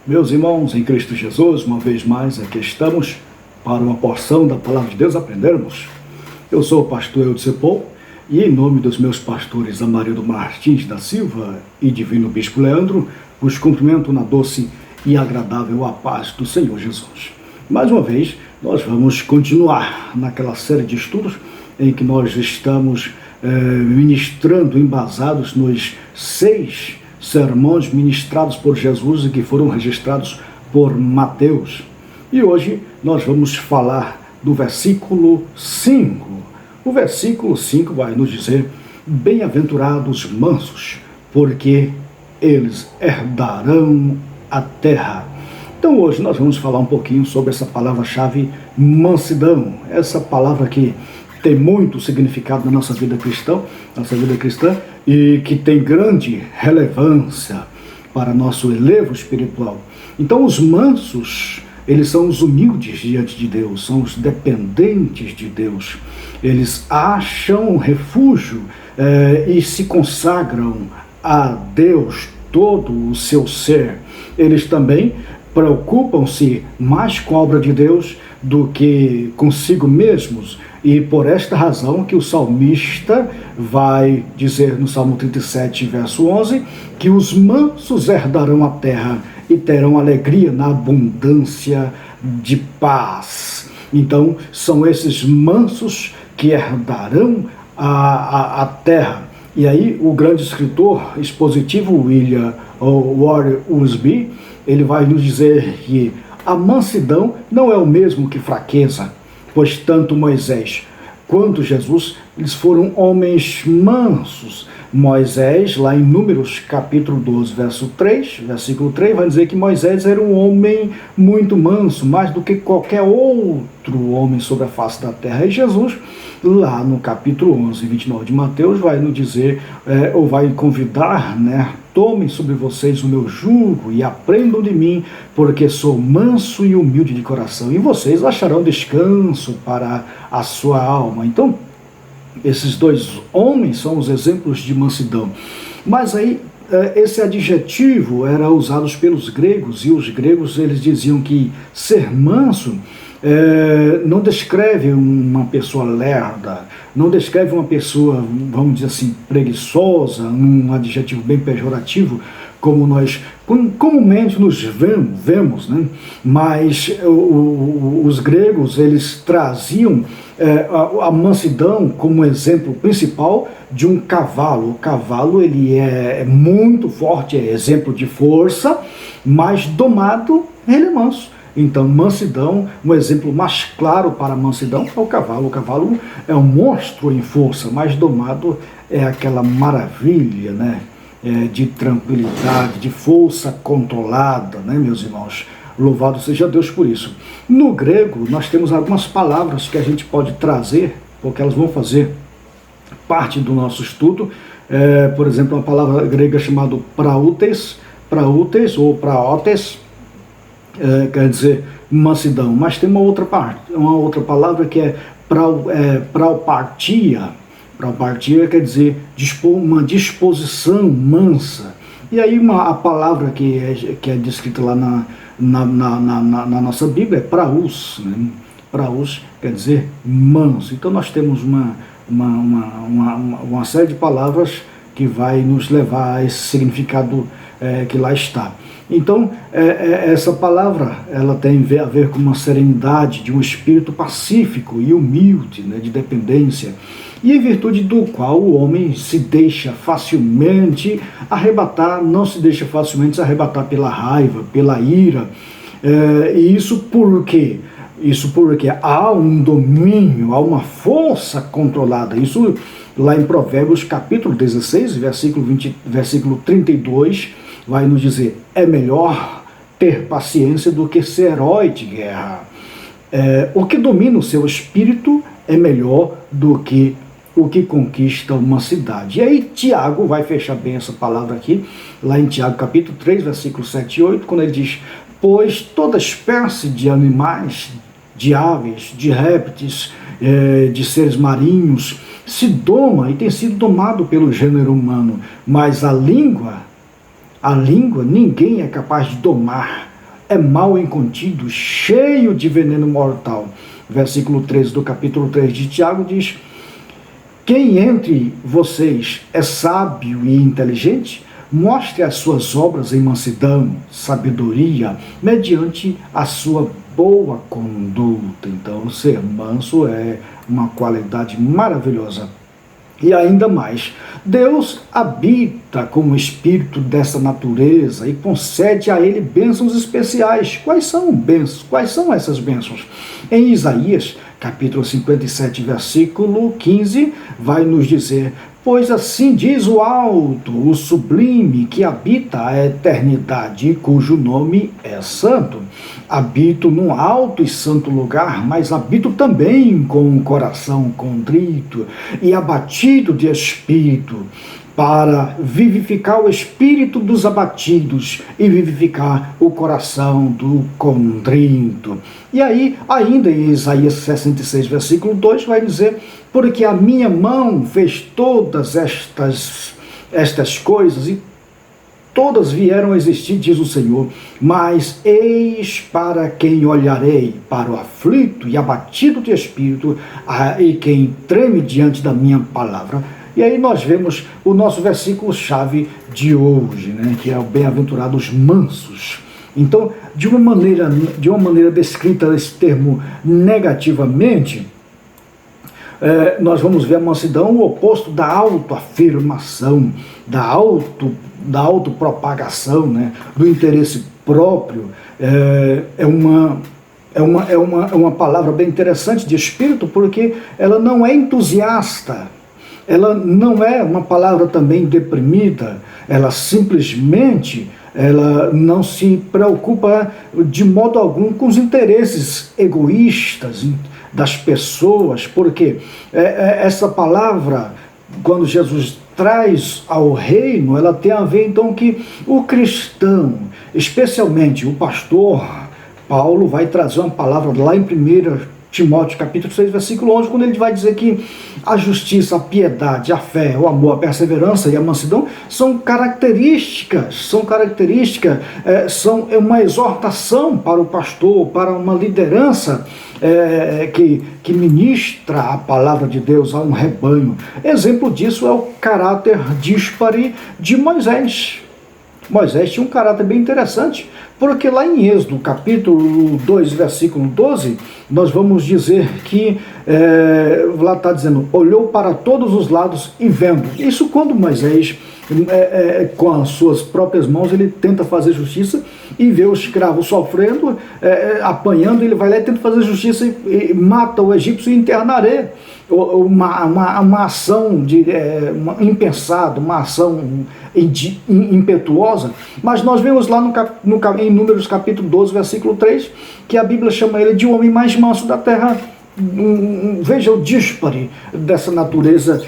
Meus irmãos em Cristo Jesus, uma vez mais aqui estamos para uma porção da Palavra de Deus aprendermos. Eu sou o pastor Eudiceu Paul e em nome dos meus pastores Amarildo Martins da Silva e Divino Bispo Leandro, vos cumprimento na doce e agradável a paz do Senhor Jesus. Mais uma vez, nós vamos continuar naquela série de estudos em que nós estamos ministrando, embasados nos 6 sermões ministrados por Jesus e que foram registrados por Mateus. E hoje nós vamos falar do versículo 5. O versículo 5 vai nos dizer: bem-aventurados mansos, porque eles herdarão a terra. Então hoje nós vamos falar um pouquinho sobre essa palavra-chave mansidão, essa palavra que tem muito significado na nossa vida cristã, e que tem grande relevância para nosso elevo espiritual. Então os mansos, eles são os humildes diante de Deus, são os dependentes de Deus. Eles acham refúgio e se consagram a Deus todo o seu ser. Eles também preocupam-se mais com a obra de Deus do que consigo mesmos, e por esta razão que o salmista vai dizer no Salmo 37, verso 11, que os mansos herdarão a terra e terão alegria na abundância de paz. Então, são esses mansos que herdarão a terra. E aí, o grande escritor expositivo, William Ward Wosby, ele vai nos dizer que a mansidão não é o mesmo que fraqueza, pois tanto Moisés quanto Jesus, eles foram homens mansos. Moisés, lá em Números capítulo 12, versículo 3, vai dizer que Moisés era um homem muito manso, mais do que qualquer outro homem sobre a face da terra. E Jesus, lá no capítulo 11, 29 de Mateus, vai nos dizer, ou vai convidar, tomem sobre vocês o meu jugo e aprendam de mim, porque sou manso e humilde de coração, e vocês acharão descanso para a sua alma. Então, esses dois homens são os exemplos de mansidão. Mas aí, esse adjetivo era usado pelos gregos, e os gregos eles diziam que ser manso não descreve uma pessoa lerda, não descreve uma pessoa, vamos dizer assim, preguiçosa, um adjetivo bem pejorativo, como nós comumente nos vemos, né? Mas os gregos, eles traziam a mansidão como exemplo principal de um cavalo. O cavalo, ele é muito forte, é exemplo de força, mas domado, ele é manso. Então, mansidão, um exemplo mais claro para a mansidão é o cavalo. O cavalo é um monstro em força, mas domado é aquela maravilha, de tranquilidade, de força controlada, meus irmãos? Louvado seja Deus por isso. No grego, nós temos algumas palavras que a gente pode trazer, porque elas vão fazer parte do nosso estudo. Por exemplo, uma palavra grega chamada prautes ou praotes, quer dizer mansidão, mas tem uma outra palavra que é praupartia. Praupartia quer dizer uma disposição mansa. E aí a palavra que é descrita lá na nossa Bíblia é praus, praus quer dizer manso. Então nós temos uma série de palavras que vai nos levar a esse significado que lá está. Então, essa palavra, ela tem a ver com uma serenidade, de um espírito pacífico e humilde, de dependência, e em virtude do qual o homem se deixa facilmente arrebatar, não se deixa facilmente arrebatar pela raiva, pela ira. E isso por quê? Isso porque há um domínio, há uma força controlada. Isso lá em Provérbios capítulo 16, versículo 32, vai nos dizer: é melhor ter paciência do que ser herói de guerra. O que domina o seu espírito é melhor do que o que conquista uma cidade. E aí Tiago vai fechar bem essa palavra aqui, lá em Tiago capítulo 3, versículo 7 e 8, quando ele diz: pois toda espécie de animais, de aves, de répteis, de seres marinhos, se doma e tem sido domado pelo gênero humano, mas a língua ninguém é capaz de domar, é mal incontido, cheio de veneno mortal. Versículo 13 do capítulo 3 de Tiago diz: quem entre vocês é sábio e inteligente, mostre as suas obras em mansidão, sabedoria, mediante a sua boa conduta. Então, ser manso é uma qualidade maravilhosa. E ainda mais, Deus habita com o espírito dessa natureza e concede a ele bênçãos especiais. Quais são bênçãos? Quais são essas bênçãos? Em Isaías, capítulo 57, versículo 15, vai nos dizer: pois assim diz o alto, o sublime, que habita a eternidade e cujo nome é santo. Habito num alto e santo lugar, mas habito também com um coração contrito e abatido de espírito, para vivificar o espírito dos abatidos e vivificar o coração do contrito. E aí, ainda em Isaías 66, versículo 2, vai dizer: porque a minha mão fez todas estas coisas e todas vieram a existir, diz o Senhor, mas eis para quem olharei, para o aflito e abatido de espírito, e quem treme diante da minha palavra. E aí nós vemos o nosso versículo-chave de hoje, né, que é o bem-aventurados mansos. Então, de uma maneira descrita esse termo negativamente, nós vamos ver a mansidão, o oposto da autoafirmação, da autopropagação, né, do interesse próprio. É uma palavra bem interessante de espírito, porque ela não é entusiasta, ela não é uma palavra também deprimida, ela simplesmente não se preocupa de modo algum com os interesses egoístas das pessoas, porque essa palavra, quando Jesus traz ao reino, ela tem a ver então que o cristão, especialmente o pastor, Paulo vai trazer uma palavra lá em 1 Timóteo capítulo 6, versículo 11, quando ele vai dizer que a justiça, a piedade, a fé, o amor, a perseverança e a mansidão são uma exortação para o pastor, para uma liderança que ministra a palavra de Deus a um rebanho. Exemplo disso é o caráter díspare de Moisés. Moisés tinha um caráter bem interessante, porque lá em Êxodo, capítulo 2, versículo 12, nós vamos dizer que, lá está dizendo, olhou para todos os lados e vendo. Isso quando Moisés, com as suas próprias mãos, ele tenta fazer justiça e vê o escravo sofrendo, apanhando, ele vai lá e tenta fazer justiça e mata o egípcio e enterra na areia. Uma ação impensada, uma ação impetuosa, mas nós vemos lá em Números capítulo 12, versículo 3, que a Bíblia chama ele de o homem mais manso da terra. Veja o díspare dessa natureza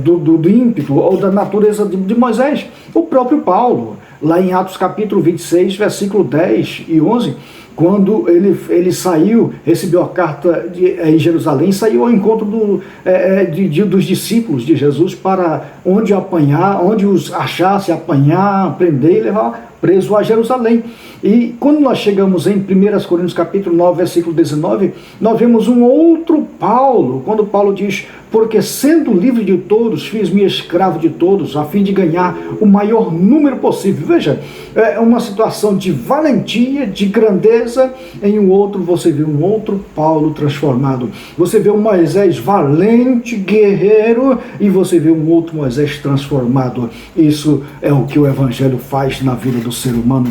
do ímpeto, ou da natureza de Moisés. O próprio Paulo, lá em Atos capítulo 26, versículo 10 e 11, quando ele saiu, recebeu a carta em Jerusalém, saiu ao encontro dos discípulos de Jesus para onde os achasse, apanhar, prender e levar preso a Jerusalém. E quando nós chegamos em 1 Coríntios capítulo 9, versículo 19, nós vemos um outro Paulo, quando Paulo diz: porque sendo livre de todos, fiz-me escravo de todos, a fim de ganhar o maior número possível. Veja, é uma situação de valentia, de grandeza. Em um outro, você vê um outro Paulo transformado. Você vê um Moisés valente, guerreiro, e você vê um outro Moisés transformado. Isso é o que o Evangelho faz na vida do ser humano.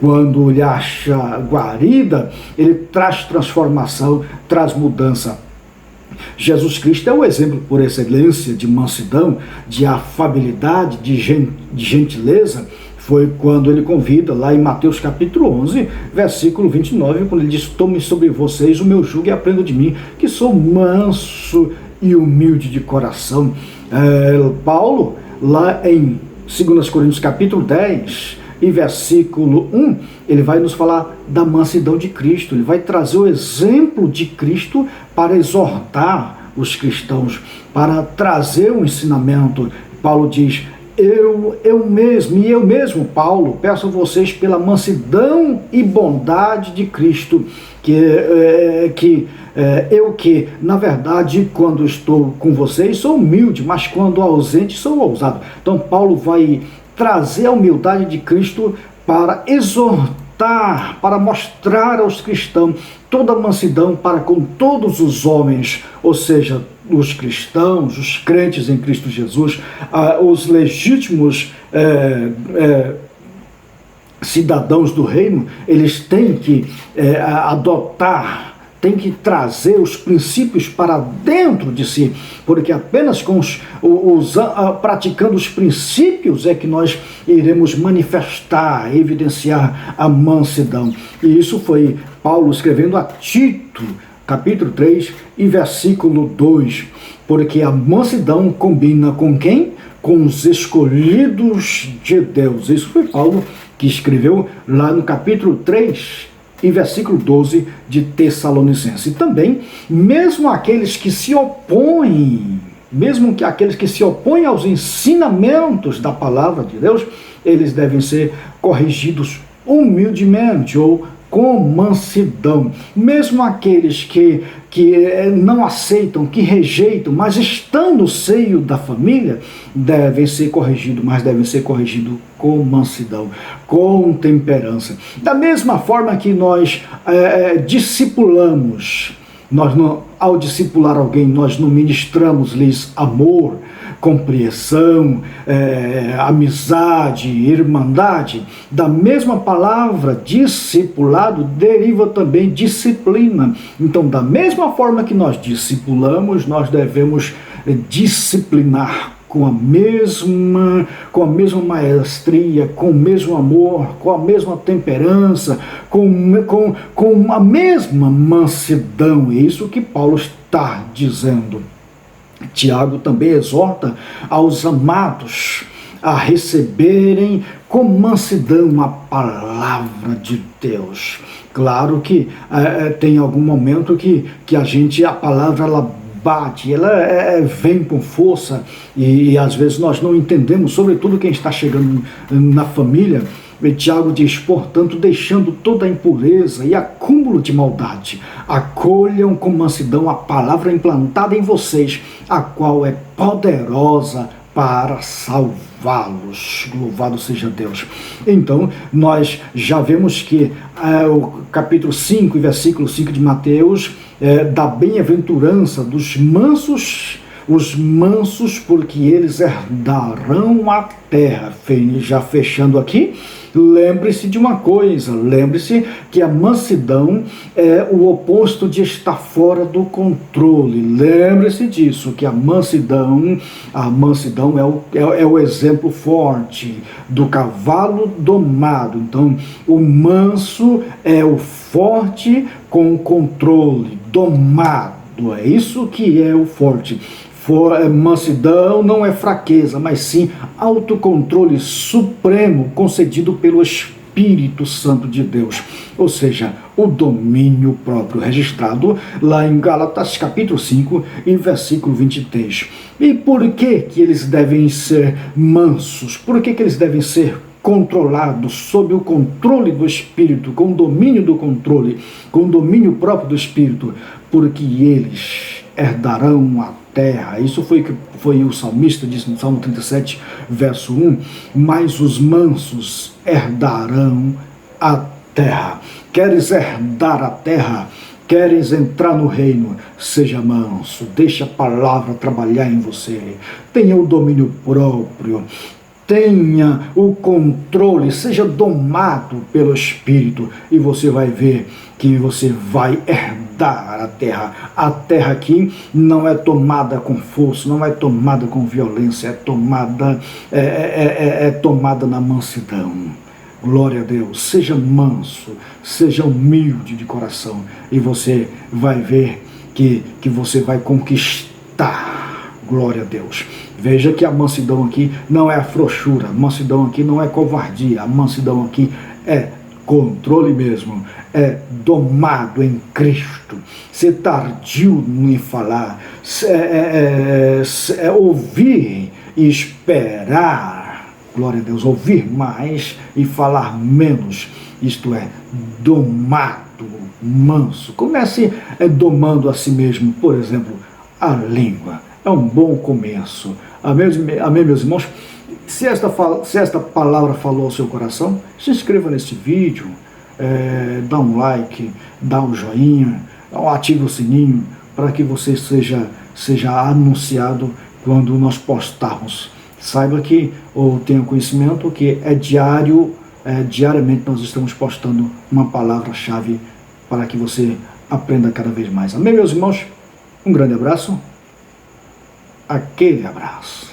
Quando ele acha guarida, ele traz transformação, traz mudança. Jesus Cristo é o exemplo por excelência de mansidão, de afabilidade, de gentileza. Foi quando ele convida, lá em Mateus capítulo 11, versículo 29, quando ele diz: tome sobre vocês o meu jugo e aprendam de mim, que sou manso e humilde de coração. Paulo, lá em 2 Coríntios capítulo 10, e versículo 1, ele vai nos falar da mansidão de Cristo. Ele vai trazer o exemplo de Cristo para exortar os cristãos, para trazer um ensinamento. Paulo diz: eu mesmo, Paulo, peço a vocês pela mansidão e bondade de Cristo, que, na verdade, quando estou com vocês, sou humilde, mas quando ausente, sou ousado. Então, Paulo vai trazer a humildade de Cristo para exortar, para mostrar aos cristãos toda a mansidão para com todos os homens, ou seja, os cristãos, os crentes em Cristo Jesus, os legítimos cidadãos do reino, eles têm que adotar, têm que trazer os princípios para dentro de si, porque apenas com praticando os princípios é que nós iremos manifestar, evidenciar a mansidão. E isso foi Paulo escrevendo a Tito, capítulo 3 e versículo 2, porque a mansidão combina com quem? Com os escolhidos de Deus. Isso foi Paulo que escreveu lá no capítulo 3 e versículo 12 de Tessalonicenses. E também, mesmo aqueles que se opõem, aos ensinamentos da palavra de Deus, eles devem ser corrigidos humildemente ou com mansidão. Mesmo aqueles que não aceitam, que rejeitam, mas estão no seio da família, devem ser corrigidos, mas devem ser corrigidos com mansidão, com temperança. Da mesma forma que nós discipulamos, ao discipular alguém, nós não ministramos-lhes amor, compreensão, amizade, irmandade. Da mesma palavra discipulado deriva também disciplina. Então, da mesma forma que nós discipulamos, nós devemos disciplinar com a mesma maestria, com o mesmo amor, com a mesma temperança, com a mesma mansidão. É isso que Paulo está dizendo. Tiago também exorta aos amados a receberem com mansidão a palavra de Deus. Claro que tem algum momento que a palavra ela bate, ela vem com força e às vezes nós não entendemos, sobretudo quem está chegando na família. Tiago diz, portanto, deixando toda a impureza e acúmulo de maldade, acolham com mansidão a palavra implantada em vocês, a qual é poderosa para salvá-los. Louvado seja Deus. Então, nós já vemos que o capítulo 5 e versículo 5 de Mateus, da bem-aventurança dos mansos, os mansos, porque eles herdarão a terra. Já fechando aqui, lembre-se de uma coisa, lembre-se que a mansidão é o oposto de estar fora do controle. Lembre-se disso, que a mansidão é o exemplo forte do cavalo domado. Então, o manso é o forte com controle, domado. É isso que é o forte. Mansidão não é fraqueza, mas sim autocontrole supremo concedido pelo Espírito Santo de Deus, ou seja, o domínio próprio, registrado lá em Gálatas capítulo 5 e versículo 23. E por que eles devem ser mansos? Por que eles devem ser controlados, sob o controle do Espírito, com o domínio do controle, com o domínio próprio do Espírito? Porque eles herdarão a terra. Isso foi o salmista disse no Salmo 37, verso 1, mas os mansos herdarão a terra. Queres herdar a terra? Queres entrar no reino? Seja manso, deixa a palavra trabalhar em você, tenha o domínio próprio, tenha o controle, seja domado pelo Espírito, e você vai ver que você vai herdar a terra. A terra aqui não é tomada com força, não é tomada com violência, é tomada na mansidão. Glória a Deus, seja manso, seja humilde de coração, e você vai ver que você vai conquistar. Glória a Deus. Veja que a mansidão aqui não é a frouxura, a mansidão aqui não é covardia, a mansidão aqui é controle mesmo, é domado em Cristo, ser tardio em falar, ouvir e esperar glória a Deus, ouvir mais e falar menos, isto é, domado, manso. Comece domando a si mesmo, por exemplo, a língua. É um bom começo. Amém, meus irmãos? Se esta palavra falou ao seu coração, se inscreva nesse vídeo, dá um like, dá um joinha, ative o sininho para que você seja anunciado quando nós postarmos. Saiba que, ou tenha conhecimento, que é diariamente nós estamos postando uma palavra-chave para que você aprenda cada vez mais. Amém, meus irmãos? Um grande abraço. Aquele abraço.